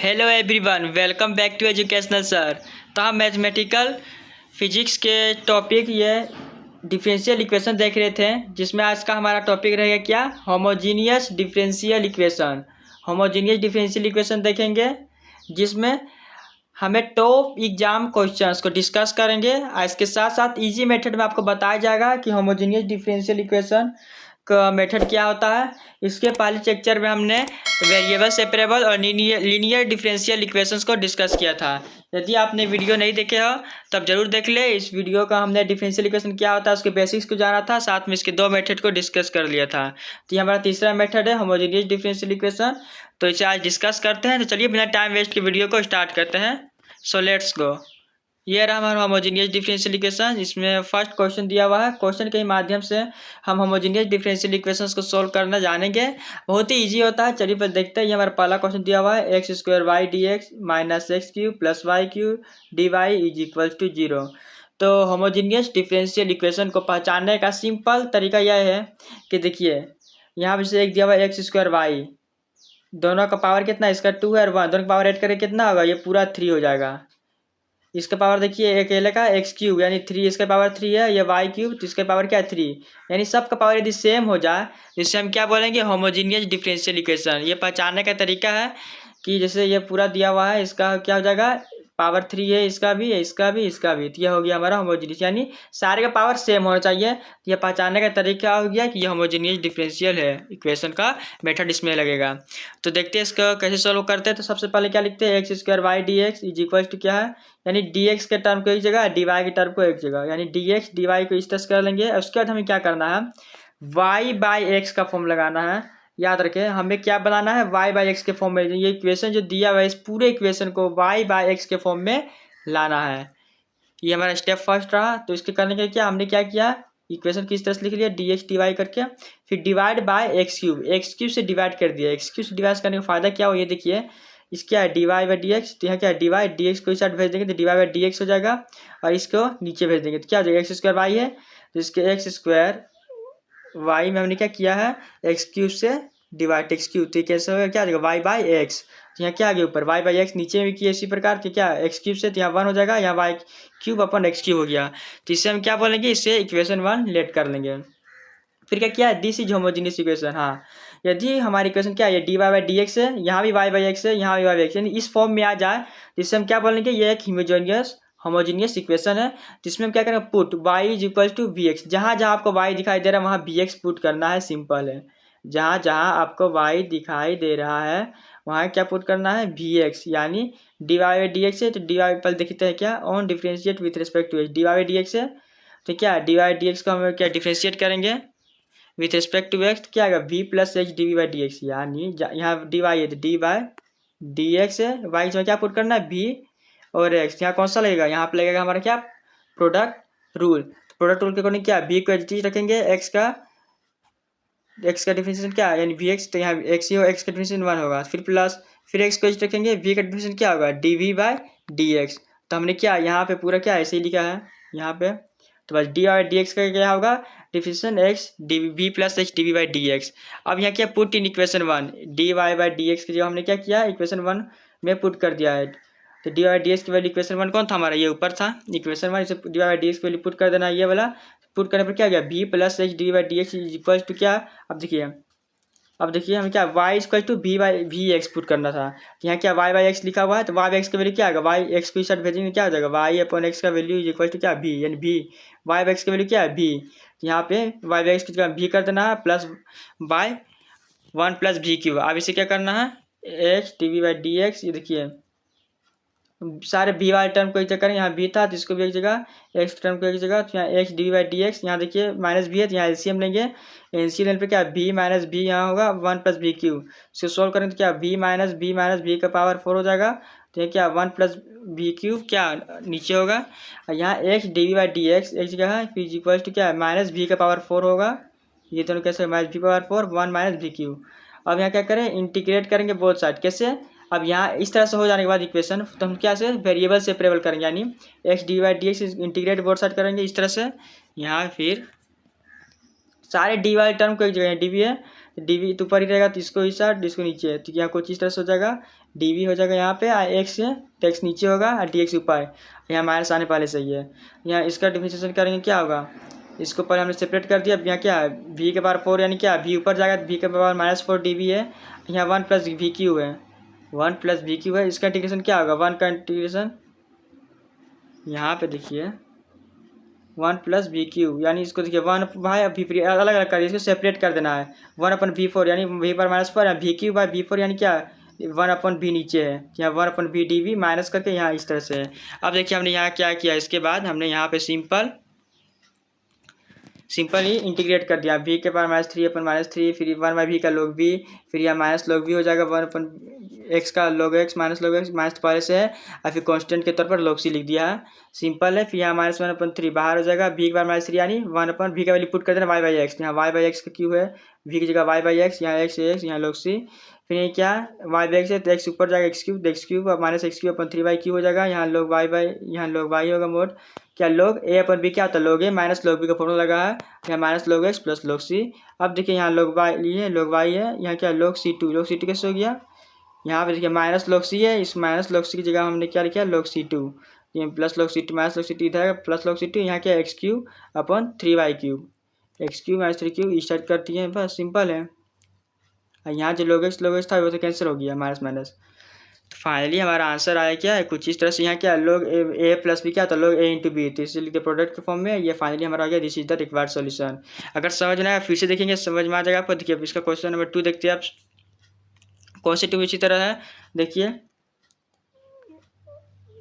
Hello everyone, welcome back to educational sir. तो हम mathematical physics के टॉपिक ये डिफरेंशियल इक्वेशन देख रहे थे, जिसमें आज का हमारा टॉपिक रहेगा क्या, homogeneous differential equation. Homogeneous differential equation देखेंगे, जिसमें हमें टॉप एग्जाम क्वेश्चंस को डिस्कस करेंगे। इसके साथ साथ इजी मेथड में आपको बताया जाएगा कि होमोजीनियस डिफरेंशियल इक्वेशन का मेथड क्या होता है। इसके पहले लेक्चर में हमने वेरिएबल सेपरेबल और लीनियर डिफरेंशियल इक्वेशंस को डिस्कस किया था। यदि आपने वीडियो नहीं देखे हो तब जरूर देख ले। इस वीडियो का हमने डिफरेंशियल इक्वेशन क्या होता है उसके बेसिक्स को जाना था, साथ में इसके दो मेथड को डिस्कस कर लिया था। तो ये हमारा तीसरा मेथड है होमोजीनियस डिफरेंशियल इक्वेशन। तो इसे आज डिस्कस करते हैं। तो चलिए बिना टाइम वेस्ट के वीडियो को स्टार्ट करते हैं। So let's go. ये रहा हमारा होमोजीनियस डिफरेंशियल इक्वेशन। इसमें फर्स्ट क्वेश्चन दिया हुआ है। क्वेश्चन के माध्यम से हम होमोजीनियस डिफरेंशियल इक्वेशंस को सोल्व करना जानेंगे। बहुत ही इजी होता है। चलिए पर देखते हैं। ये हमारा पहला क्वेश्चन दिया हुआ है, x square y d x minus x cube plus y cube d y is equal to 0। तो होमोजीनियस डिफरेंशियल इक्वेशन को पहचानने का सिंपल तरीका यह है कि देखिए, यहाँ पर से एक दिया हुआ है एक्स स्क्वायर वाई, दोनों का पावर कितना है, इसका 2 है और 1, दोनों का पावर ऐड करके कितना होगा, ये पूरा 3 हो जाएगा। इसका पावर देखिए अकेले का एक्स क्यूब यानी 3, इसका पावर 3 है, ये वाई क्यूब तो इसका पावर क्या है 3, यानी सबका पावर यदि सेम हो जाए जिससे हम क्या बोलेंगे, होमोजीनियस डिफरेंशियल इक्वेशन। ये पहचानने का तरीका है कि जैसे ये पूरा दिया हुआ है, इसका क्या हो जाएगा, पावर 3 है, इसका भी है, इसका भी, इसका भी, तो यह हो गया हमारा होमोजीनियस, यानी सारे का पावर सेम होना चाहिए। यह पहचानने का तरीका हो गया कि यह होमोजीनियस डिफरेंशियल है। इक्वेशन का मेथड इसमें लगेगा। तो देखते हैं इसका कैसे सोल्व करते हैं। तो सबसे पहले क्या लिखते हैं, x square y d x is equal to क्या है, यानी डी एक्स के टर्म को एक जगह, डी वाई के टर्म को एक जगह, यानी डी एक्स डी वाई को इस तरह से कर लेंगे। उसके बाद हमें क्या करना है, वाई बाई एक्स का फॉर्म लगाना है। याद रखें हमें क्या बनाना है, वाई बाई एक्स के फॉर्म में। ये इक्वेशन जो दिया हुआ है इस पूरे इक्वेशन को वाई बाई एक्स के फॉर्म में लाना है। ये हमारा स्टेप फर्स्ट रहा। तो इसके करने के क्या हमने क्या किया, इक्वेशन किस तरह से लिख लिया, डी एक्स डी वाई करके, फिर डिवाइड बाय एक्स क्यूब से डिवाइड कर दिया। एक्स क्यूब से डिवाइड करने का फायदा क्या हो, ये देखिए, इस क्या है d y by d x, तो यहाँ क्या है डी वाई, डी एक्स को इस साइड भेज देंगे तो d y by d x हो जाएगा, और इसको नीचे भेज देंगे तो क्या हो जाएगा, एक्स स्क्वायर वाई है तो इसके एक्स स्क्वायर वाई में हमने क्या किया है, एक्स क्यूब से डिवाइड एक्स क्यूब, तो कैसे होगा, क्या आ जाएगा वाई बाई एक्स। तो यहाँ क्या आ गया ऊपर वाई बाई एक्स, नीचे में भी किया इसी प्रकार के, क्या एक्स क्यूब से, तो यहाँ 1 हो जाएगा, यहाँ y cube upon x cube हो गया। तो इससे हम क्या बोलेंगे, इससे इक्वेशन 1 लेट कर लेंगे। फिर क्या किया है, दिस इज होमोजीनियस इक्वेशन। हाँ, यदि हमारी इक्वेशन क्या है, d y by d x है, यहाँ भी वाई बाई एक्स है, यहाँ भी वाई बाई एक्स, यानी इस फॉर्म में आ जाए जिससे हम क्या बोलेंगे, ये एक होमोजीनियस इक्वेशन है। जिसमें हम क्या करेंगे, put y is equal to v x, जहाँ जहाँ आपको y दिखाई दे रहा है वहाँ वी एक्स पुट करना है, सिंपल है। जहाँ जहाँ आपको y दिखाई दे रहा है वहाँ क्या पुट करना है, वी एक्स, यानी d y by d x है तो डी वाई पर देखते हैं क्या, on differentiate with respect to x, d y by d x है तो क्या डी वाई डी एक्स को हम क्या डिफ्रेंशिएट करेंगे विथ रिस्पेक्ट टू एक्स, क्या आएगा v plus x d v by d x, यानी यहाँ डी वाई है तो डी वाई डी एक्स है, वाई में क्या पुट करना है वी और एक्स, यहाँ कौन सा लगेगा, यहाँ पे लगेगा हमारा क्या, प्रोडक्ट रूल। प्रोडक्ट रूल के अकॉर्डिंग क्या, वी को एज चीज रखेंगे, एक्स का डिफरेंशिएशन क्या है, यानी वी एक्स, तो यहाँ एक्स ही हो, एक्स का डिफरेंशिएशन 1 होगा, फिर प्लस फिर एक्स को एज रखेंगे, वी का डिफरेंशिएशन क्या होगा, d v by d x. तो हमने क्या यहाँ पे पूरा क्या ऐसे ही लिखा है यहाँ पे, तो बस डी वाई डी एक्स का क्या होगा, differentiation x d v plus x d v by d x. अब यहाँ क्या put in equation 1, d y by d x के जो हमने क्या किया, इक्वेशन 1 में पुट कर दिया है। तो डी वाई डी एक्स की वैल्यू इक्वेशन 1 कौन था हमारा, ये ऊपर था इक्वेशन 1, इसे डी वाई डी एक्स की वैल्यू पुट कर देना, ये वाला पुट करने पर क्या गया, v plus x d y d x is equal to क्या, अब देखिए हमें क्या y equal to v by v x put करना था। यहाँ क्या वाई बाई एक्स लिखा हुआ है तो वाई एक्स का वैल्यू क्या आएगा, वाई एक्स को इस साइड भेजेंगे क्या हो जाएगा, वाई अपॉन एक्स का वैल्यू इज इक्वल टू क्या वी, यानी वी वाई एक्स का वैल्यू क्या है वी, यहाँ पे वाई एक्स की जगह वी कर देना है plus by 1 plus v cube. अब इसे क्या करना है, x d v by d x, ये देखिए सारे बी वाले टर्म को एक जगह करें, यहाँ बी था तो इसको भी एक जगह, एक्स टर्म को एक जगह, तो यहाँ x d by d x, यहाँ देखिए माइनस बी है तो यहाँ एलसीएम लेंगे, एलसीएम पे क्या बी माइनस बी यहाँ होगा 1 प्लस बी क्यू, इसको सोल्व करें तो क्या बी माइनस बी का पावर 4 हो जाएगा, तो ये क्या 1 प्लस बी क्यू क्या नीचे होगा, और यहाँ x d by d x एक जगह है, फिर इक्वल टू क्या माइनस बी का पावर 4 होगा, ये दोनों कैसे minus v power 4 1 minus v cube. अब यहाँ क्या करें, इंटीग्रेट करेंगे बोथ साइड, कैसे, अब यहाँ इस तरह से हो जाने के बाद इक्वेशन, तो हम क्या से वेरिएबल सेपरेबल करेंगे, यानी x d y d x integrate both side करेंगे इस तरह से। यहाँ फिर सारे डी वाई टर्म को एक जगह, डी वी है डी वी तो ऊपर ही रहेगा तो इसको इस साइड इसको नीचे है, तो यहाँ कुछ इस तरह से हो जाएगा, डी वी हो जाएगा यहाँ पे एक्स, तो एक्स नीचे होगा और डी एक्स ऊपर, यहाँ माइनस आने पहले सही है। यहाँ इसका डिफरेंशिएशन करेंगे क्या होगा, इसको पहले हमने सेपरेट कर दिया। यहाँ क्या है वी के पावर 4 यानी क्या वी ऊपर जाएगा, वी के पावर -4 डी वी है। यहाँ 1 प्लस वी क्यू है, 1 प्लस वी क्यू है। इसका इंटीग्रेशन क्या होगा, 1 का इंटीग्रेशन यहाँ पे देखिए 1 प्लस वी क्यू, यानी इसको देखिए 1 भाई वी अलग अलग कर दिया, इसको सेपरेट कर देना है। 1/v4 यानी वी पर -4 वी क्यू बाई v4 यानी क्या 1/v नीचे है, यहाँ 1/v डी वी माइनस करके यहाँ इस तरह से है। अब देखिए हमने यहाँ क्या किया, इसके बाद हमने यहाँ पे सिंपल ही इंटीग्रेट कर दिया। v के पावर -3/-3 फिर 1/v का log v, फिर यहाँ माइनस log v हो जाएगा 1/x का log x minus log x minus पहले से है, और फिर कांस्टेंट के तौर पर log c लिख दिया है। सिंपल है। फिर यहाँ -1/3 बाहर हो जाएगा, v के पावर -3 यानी 1/v का वैल्यू पुट कर देना y/x, यहाँ y/x का क्यू है, v की जगह y/x, यहाँ x यहाँ log c। फिर ये क्या y/x है तो x ऊपर जाएगा x³ -x³ हो जाएगा, यहाँ log y होगा मोड क्या log a/b क्या होता है log a minus log b का फॉर्मूला लगा है, यहाँ minus log x plus log c। अब देखिए यहाँ log y लिए log y है, यहाँ क्या log c2 कैसे हो गया, यहाँ पे देखिए माइनस log c है, इस माइनस log c की जगह हमने क्या लिखा log c2, ये plus log c2 minus log c2 इधर प्लस log c2, यहाँ क्या x³ x³ -3 स्टार्ट करती है, बस सिंपल है। यहाँ जो log x था वो तो कैंसिल हो गया माइनस माइनस। तो फाइनली हमारा आंसर आया क्या है कुछ इस तरह से, यहाँ क्या log a प्लस बी क्या था log a इंटू बी, तो इसे लिखते प्रोडक्ट के फॉर्म में। ये फाइनली हमारा आ गया this is the required solution. अगर समझ में आया फिर से देखेंगे, समझ में आ जाएगा आपको। देखिए इसका क्वेश्चन नंबर 2 देखते हैं आप, कौन से 2 इसी तरह है। देखिए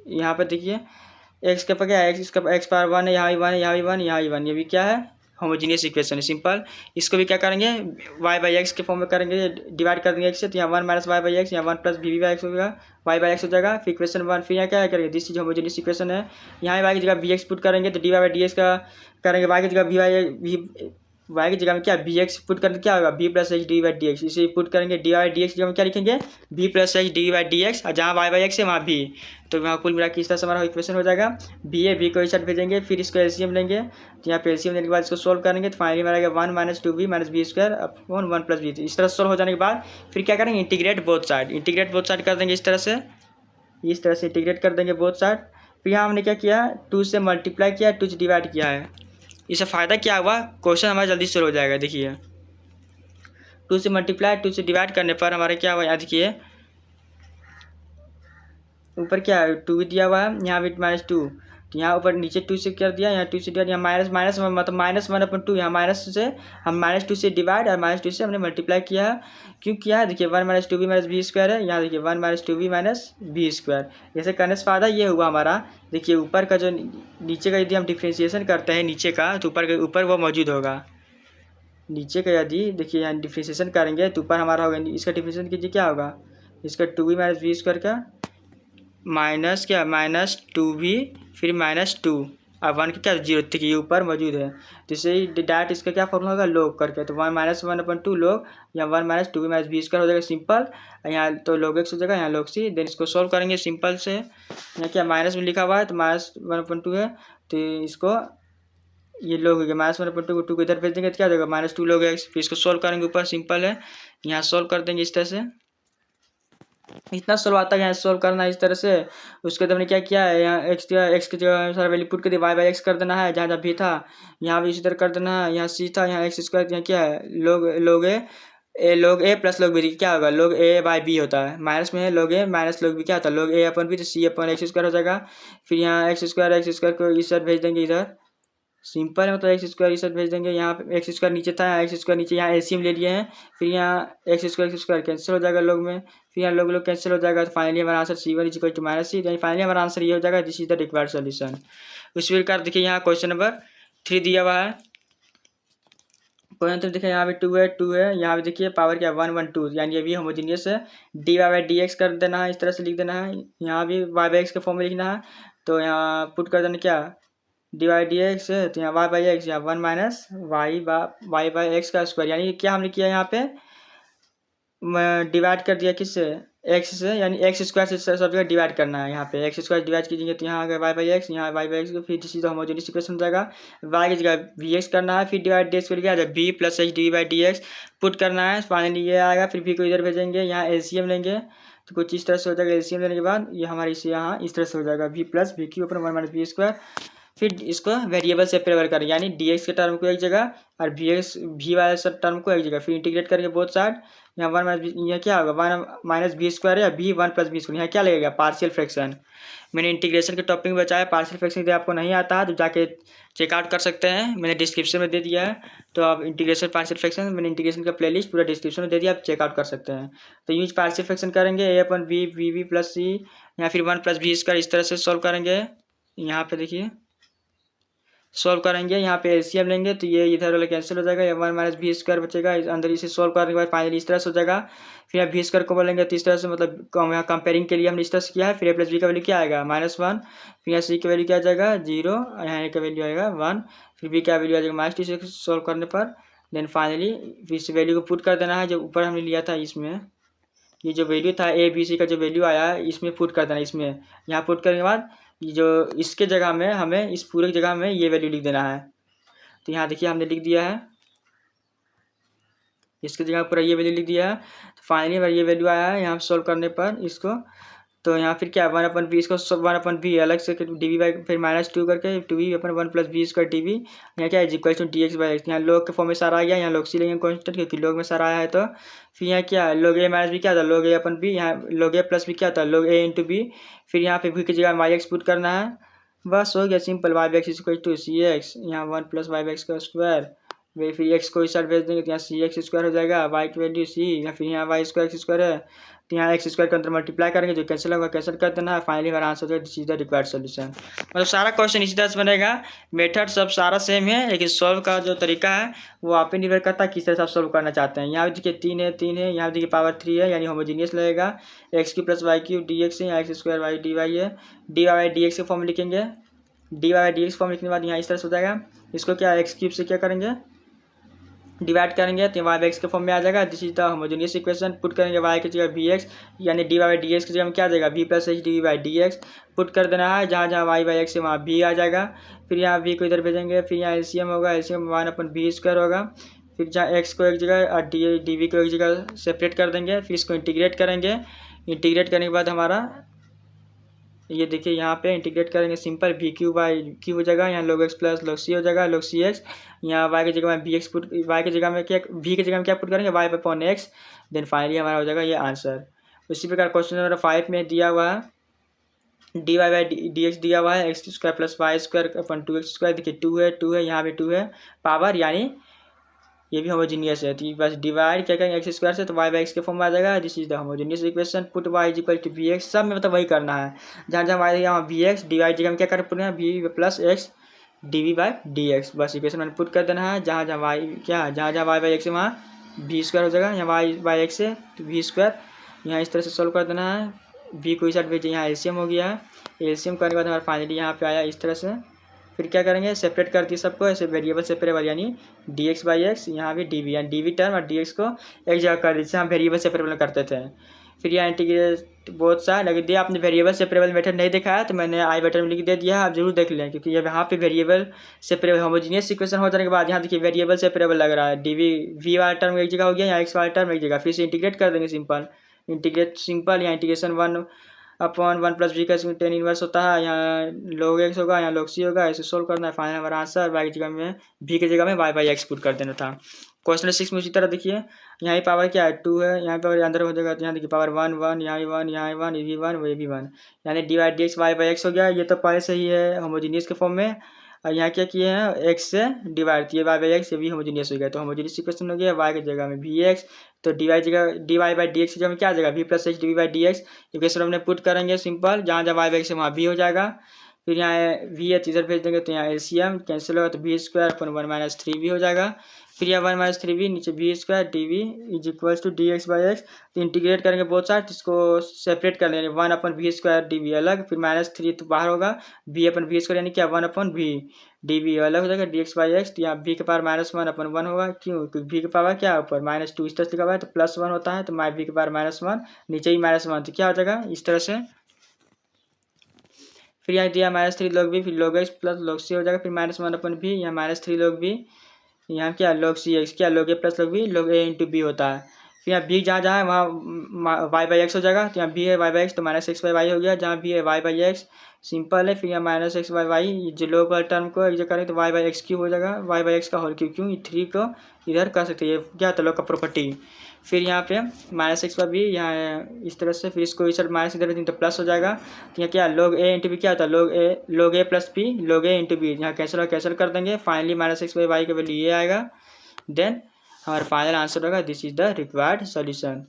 यहाँ पर देखिए एक्स का क्या है, इसका x पावर 1 है, यहाँ भी 1 है, यहाँ भी 1, यहाँ भी 1, ये भी क्या है होमोजीनियस इक्वेशन है सिंपल। इसको भी क्या करेंगे y/x के फॉर्म में करेंगे, डिवाइड कर देंगे x से, तो यहाँ 1 माइनस y/x, यहाँ 1 प्लस v/x होगा, y/x हो जाएगा। फिर इक्वेशन 1 फिर यहाँ क्या करेंगे दिस इज होमोजीनियस इक्वेशन है, यहाँ y की जगह vx पुट करेंगे तो dy/dx का करेंगे, y की जगह y की जगह में क्या vx पुट करके क्या होगा v प्लस h dy/dx, इसे पुट करेंगे dy/dx की जगह में क्या लिखेंगे v प्लस h dy/dx, और जहाँ y/x है वहाँ v, तो वहाँ कुल मिला के इस तरह से हमारा इक्वेशन हो जाएगा। v को इस साइड भेजेंगे, फिर इसको एलसीएम लेंगे, तो यहाँ पे एलसीएम लेने के बाद इसको सोल्व करेंगे, तो फाइनली हमारा 1 - 2v - v² 1 + v। इस तरह सोल्व हो जाने के बाद फिर क्या करेंगे इंटीग्रेट बोथ साइड कर देंगे, इस तरह से इंटीग्रेट कर देंगे बोथ साइड। फिर यहाँ हमने क्या किया 2 से मल्टीप्लाई किया, 2 से डिवाइड किया है। इससे फ़ायदा क्या हुआ, क्वेश्चन हमारा जल्दी सोल्व हो जाएगा। देखिए 2 से मल्टीप्लाई 2 से डिवाइड करने पर हमारे क्या हुआ, याद देखिए ऊपर क्या है 2 दिया हुआ है, यहाँ भी -2, तो यहाँ ऊपर नीचे 2 से कर दिया, यहाँ 2 से डिवाइड, यहाँ माइनस मतलब -1/2, यहाँ माइनस से हम -2 से डिवाइड और -2 से हमने मल्टीप्लाई किया है। क्यों किया है देखिए 1 - 2v - v² है, यहाँ देखिए 1 - 2v - v²। ऐसे करने से फ़ायदा ये हुआ हमारा, देखिए ऊपर का जो नीचे का यदि हम डिफ्रेंशिएशन करते हैं नीचे का, तो ऊपर वो मौजूद होगा। नीचे का यदि देखिए यहाँ डिफ्रेंशिएशन करेंगे तो ऊपर हमारा होगा, इसका डिफ्रेंशिएशन कीजिए क्या होगा, इसका 2v - v² का माइनस क्या -2v फिर -2 और 1 का क्या 0, देखिए ये ऊपर मौजूद है, तो इसे डायरेक्ट इसका क्या फॉर्मूला होगा log करके, तो 1/2 log या 1 - 2v - v² हो जाएगा सिंपल, यहाँ तो log x हो जाएगा, यहाँ log c। देन इसको सॉल्व करेंगे सिंपल से, यहाँ क्या माइनस में लिखा हुआ है तो -1/2 है, तो इसको ये log हो गया -1/2 को 2 को इधर भेज देंगे तो क्या हो जाएगा -2 log x। फिर इसको सॉल्व करेंगे ऊपर सिंपल है, यहाँ सॉल्व कर देंगे इस तरह से, इतना सोल्व आता है यहाँ सोल्व करना इस तरह से। उसके बाद हमने क्या किया है, यहाँ एक्स की जगह सारा वैल्यू पुट कर दिया, y/x कर देना है, जहाँ जहाँ भी था यहाँ भी इसी तरह कर देना है, यहाँ c था, यहाँ x², यहाँ क्या है log a plus log b, क्या होगा log a/b होता है, माइनस में है log a minus log b क्या होता है log a/b, तो c/x² हो जाएगा। फिर यहाँ x² को इस साइड भेज देंगे इधर, सिंपल है, मतलब x² इस साइड भेज देंगे, यहाँ पे x² नीचे था, x² नीचे, यहाँ एलसीएम ले लिए हैं, फिर यहाँ x² कैंसिल हो जाएगा log में, फिर यहाँ log कैंसिल हो जाएगा, तो फाइनली हमारा आंसर c1 = -c, यानी फाइनली हमारा आंसर ये हो जाएगा this is the required solution. उस प्रकार देखिए यहाँ क्वेश्चन नंबर 3 दिया हुआ है, क्वेश्चन देखिए यहाँ पे 2 है, यहाँ पे देखिए पावर क्या 1 1 2, यानी ये भी होमोजीनियस है, dy/dx कर देना है, इस तरह से लिख देना है, यहाँ भी y/x के फॉर्म में लिखना है, तो यहाँ पुट कर देना क्या dy/dx है, तो यहाँ y/x, यहाँ 1 माइनस y/x का स्क्वायर, यानी क्या हमने किया यहाँ पे डिवाइड कर दिया किससे x से, यानी x² से सब जगह डिवाइड करना है, यहाँ पे x² डिवाइड कीजिएगा तो यहाँ आ गया y/x, यहाँ y/x को फिर सीधा होमोजेनियस इक्वेशन हो जाएगा, y की जगह vx करना है, फिर डिवाइड dx को क्या v plus h dy/dx put करना है, फाइनली ये आएगा, फिर v को इधर भेजेंगे, यहाँ एलसीएम लेंगे, तो कुछ इस तरह से हो जाएगा। एलसीएम लेने के बाद ये हमारे इसे यहाँ इस तरह से हो जाएगा v plus v cube upon 1 minus v square. फिर इसको वेरिएबल सेपरेबल करेंगे, यानी dx के टर्म को एक जगह और v वाले सब टर्म को एक जगह। फिर इंटीग्रेट करेंगे बोथ साइड। यहाँ 1 माइनस यह क्या होगा 1 माइनस वी स्क्वायर या v 1 प्लस वी स्क्वायर। यहाँ क्या लगेगा पार्शियल फ्रैक्शन। मैंने इंटीग्रेशन के टॉपिक में बचाया। पार्शियल फ्रैक्शन यदि आपको नहीं आता है तो जाके चेकआउट कर सकते हैं, मैंने डिस्क्रिप्शन में दे दिया है। तो आप इंटीग्रेशन पार्शियल फ्रैक्शन मैंने इंटीग्रेशन का प्लेलिस्ट पूरा डिस्क्रिप्शन में दे दिया, आप चेकआउट कर सकते हैं। तो यूज पार्शियल फ्रैक्शन करेंगे a अपन वी प्लस सी या फिर 1 प्लस वी स्क्वायर इस तरह से सॉल्व करेंगे। यहाँ पे देखिए सॉल्व करेंगे, यहाँ पे एलसीएम लेंगे तो ये इधर वाला कैंसिल हो जाएगा, ये 1 माइनस वी स्क्वायर बचेगा अंदर। इसे सॉल्व करने के बाद फाइनली इस तरह से हो जाएगा। फिर आप वी स्क्वायर को बोलेंगे तो इस तरह से, मतलब यहाँ कंपेयरिंग के लिए हमने इस तरह से किया है। फिर ए प्लस बी का वैल्यू क्या आएगा -1, फिर यहाँ सी का वैल्यू क्या आ जाएगा 0, यहाँ ए का वैल्यू आएगा 1, फिर बी का वैल्यू आ जाएगा -2 से सॉल्व करने पर। देन फाइनली फिर इस वैल्यू को पुट कर देना है जो ऊपर हमने लिया था इसमें। ये जो वैल्यू था ए बी सी का जो वैल्यू आया है इसमें पुट कर देना, इसमें यहाँ पुट करने के बाद ये जो इसके जगह में हमें इस पूरे जगह में ये वैल्यू लिख देना है। तो यहाँ देखिए हमने लिख दिया है, इसकी जगह पूरा ये वैल्यू लिख दिया है। तो फाइनली अगर ये वैल्यू आया है यहाँ सॉल्व करने पर इसको, तो यहाँ फिर क्या 1/v इसको 1/v अलग से डी बाई फिर -2 करके 2v upon 1 plus v square d v. यहाँ क्या है equal to d x by x. यहाँ लोग के फॉर्म में सारा आ गया, यहाँ लोग सी लेंगे कॉन्स्टेंट क्योंकि लोग में सारा आया है। तो फिर यहाँ क्या है log a माइनस बी क्या था log a अपन बी, यहाँ log a प्लस बी क्या था log a इंटू बी। फिर यहाँ पे v की जगह वाई एक्स पुट करना है, बस हो गया simple. Y x equal to c x, यहाँ 1 प्लस वाई एक्स का स्क्वायर। फिर एक्स को इस साइड भेज देंगे तो यहाँ सी एक्स स्क्वायर हो जाएगा, वाई की वैल्यू सी, या फिर यहाँ वाई स्क्वायर एक्स स्क्वायर है तो यहाँ एक्स स्क्वायर के अंदर मल्टीप्लाई करेंगे, जो कैंसिल होगा कैंसिल कर देना है। फाइनली हमारा आंसर हो जाएगा द रिक्वायर्ड सोल्यूशन। मतलब सारा क्वेश्चन इसी तरह से बनेगा, मेथड सब सारा सेम है, लेकिन सॉल्व का जो तरीका है वो आप पे निर्भर करता है किस तरह से आप सॉल्व करना चाहते हैं। यहाँ देखिए 3 है, यहाँ देखिए पावर 3 है, यानी होमोजीनियस लगेगा। X cube plus y cube d x है, यहाँ x square y d y है। डी वाई डी एक्स के फॉर्म लिखेंगे, d y d x form लिखने के बाद यहाँ इस तरह से हो जाएगा। इसको क्या एक्स क्यूब से क्या करेंगे डिवाइड करेंगे तो वाई एक्स के फॉर्म में आ जाएगा। This is the homogeneous equation. Put करेंगे वाई की जगह वी एक्स, यानी डी वाई डी एक्स की जगह में क्या आ जाएगा v plus h d y d x. Put कर देना है, जहाँ जहाँ वाई बाई एक्स है वहाँ वी आ जाएगा। फिर यहाँ वी को इधर भेजेंगे, फिर यहाँ एलसीएम होगा, एलसीएम 1/v स्क्वायर होगा। फिर जहाँ एक्स को एक जगह और डी वी को एक जगह सेपरेट कर देंगे। फिर इसको इंटीग्रेट करेंगे, इंटीग्रेट करने के बाद हमारा ये देखिए यहाँ पे इंटीग्रेट करेंगे simple we Q by Q हो जाएगा, यहाँ log x plus log c हो जाएगा, log सी एक्स। यहाँ y की जगह में वी एक्स पुट, y की जगह में क्या v की जगह में क्या पुट करेंगे y upon x. Then finally हमारा हो जाएगा ये आंसर। उसी प्रकार क्वेश्चन नंबर 5 में दिया हुआ है d y by d x दिया हुआ है x square plus y square upon 2x square. देखिए 2 है यहाँ पे 2 है पावर, यानी ये भी होमोजीनियस है। तो बस डिवाइड क्या करेंगे एक्स स्क्वायर से तो वाई बाई एक्स के फॉर्म में आ जाएगा। This is the homogeneous equation. Put y is equal to v x, सब में मतलब वही करना है। जहाँ जहाँ वाई यहाँ वी एक्स, डी वाई जगह में क्या करें put v plus x d v by d x, बस इक्वेशन मैंने पुट कर देना है। जहाँ जहाँ वाई क्या जहाँ जहाँ वाई बाई एक्स है वहाँ वी स्क्वायर हो जाएगा, यहाँ वाई बाई एक्स है तो वी स्क्वायर। यहाँ इस तरह से सॉल्व कर देना है। वी को इस साइड भेजिए, यहाँ एलसीएम हो गया है। एलसीएम करने के बाद हमारा फाइनली यहाँ पे आया इस तरह से। फिर क्या करेंगे सेपरेट कर दिए सबको, ऐसे वेरिएबल सेपरेबल, यानी डी एक्स बाई एक्स, यहाँ भी डी वी, यानी डी वी टर्म और डी एक्स को एक जगह कर दिए, हम वेरिएबल सेपरेबल करते थे। फिर यहाँ इंटीग्रेट बोथ साइड लगे दिया। आपने वेरिएबल सेपरेबल मेथड नहीं देखा है तो मैंने आई बटन में लिख दे दिया है, आप जरूर देख लें, क्योंकि यहाँ पे वेरिएबल सेपरेबल होमोजीनियस इक्वेशन हो जाने के बाद यहाँ देखिए वेरिएबल सेपरेबल लग रहा है। डी वी वाला टर्म एक जगह हो गया, यहाँ एक्स वाला टर्म एक जगह, फिर से इंटीग्रेट कर देंगे सिंपल। यहाँ इंटीग्रेशन 1/1 प्लस वी का 10 इनवर्स होता है, यहाँ log x होगा, यहाँ log c होगा, ऐसे सोल्व करना है। फाइनल हमारा आंसर y की जगह में v की जगह में y बाई एक्स पुट कर देना था। क्वेश्चन 6 में उसी तरह देखिए यहाँ पावर क्या है 2 है, यहाँ पर अंदर हो जाएगा तो यहाँ देखिए पावर 1 1, यहाँ 1 यहाँ 1, ये भी 1 वो भी 1, यानी d y d x y by x हो गया। ये तो पहले से ही है होमोजीनियस के फॉर्म में, और यहाँ क्या किए हैं एक्स से डिवाइड किए वाई बाई एक्स, ये भी होमोजीनियस हो गया। तो होमोजीनियस इक्वेशन हो गया वाई की जगह में वी एक्स, तो d y by d x की जगह में क्या आ जाएगा v plus h d v by d x. Equation हमने पुट करेंगे सिंपल, जहाँ जहाँ वाई बाई एक्स है वहाँ वी हो जाएगा। फिर यहाँ वी एच इधर भेज देंगे तो यहाँ एलसीएम कैंसिल होगा तो we square upon 1 minus 3v हो जाएगा। फिर यहाँ 1 माइनस 3v नीचे v square d v is equals to d x by x. तो इंटीग्रेट करेंगे बहुत सारे, इसको सेपरेट कर लेंगे 1/v स्क्वायर डी वी अलग, फिर -3 तो बाहर होगा, v/v स्क्वायर यानी क्या 1/v डी वी अलग हो जाएगा डी एक्स बाई एक्स। यहाँ v के पावर -1/1 होगा, क्यों क्योंकि v के पावर क्या ऊपर -2 इस तरह से लिखा हुआ है तो +1 होता है, तो v के पावर -1 नीचे ही -1, तो क्या हो जाएगा इस तरह से। फिर यहाँ दिया -3 log v, फिर log x plus log c हो जाएगा, फिर -1/v, यहाँ -3 log v, यहाँ क्या log c x, क्या log a plus log v log a into b होता है। फिर यहाँ बी जहाँ जहाँ है वहाँ वाई बाई एक्स हो जाएगा, तो यहाँ बी है वाई बाई एक्स तो माइनस एक्स बाई वाई हो गया, जहाँ बी है वाई बाई एक्स सिंपल है। फिर यहाँ माइनस एक्स बाई वाई जो लोग वाले टर्म को एक जगह करें तो वाई बाई एक्स क्यूब हो जाएगा, वाई बाई एक्स का होल क्यूब, क्यों 3 को इधर कर सकते हैं, ये क्या होता है लोग का प्रॉपर्टी। फिर यहाँ पे माइनस एक्स बाई बी यहाँ इस तरह से, फिर इसको इस माइनस इधर तो प्लस हो जाएगा। तो यहाँ क्या लॉग ए इंटू बी क्या होता है, log a plus b log a into b, यहाँ कैंसिल कर देंगे, finally minus x by y का वैल्यू ये आएगा। देन हमारा फाइनल आंसर होगा this is the required solution.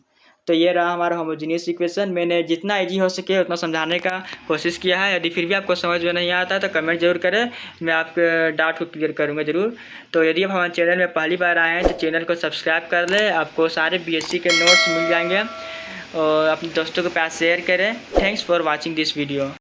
तो ये रहा हमारा होमोजीनियस इक्वेशन। मैंने जितना इजी हो सके उतना समझाने का कोशिश किया है। यदि फिर भी आपको समझ में नहीं आता तो कमेंट जरूर करें, मैं आपके डाउट को क्लियर करूँगा ज़रूर। तो यदि आप हमारे चैनल में पहली बार आए हैं तो चैनल को सब्सक्राइब कर लें, आपको सारे BSc के नोट्स मिल जाएंगे और अपने दोस्तों के पास शेयर करें। Thanks for watching this video.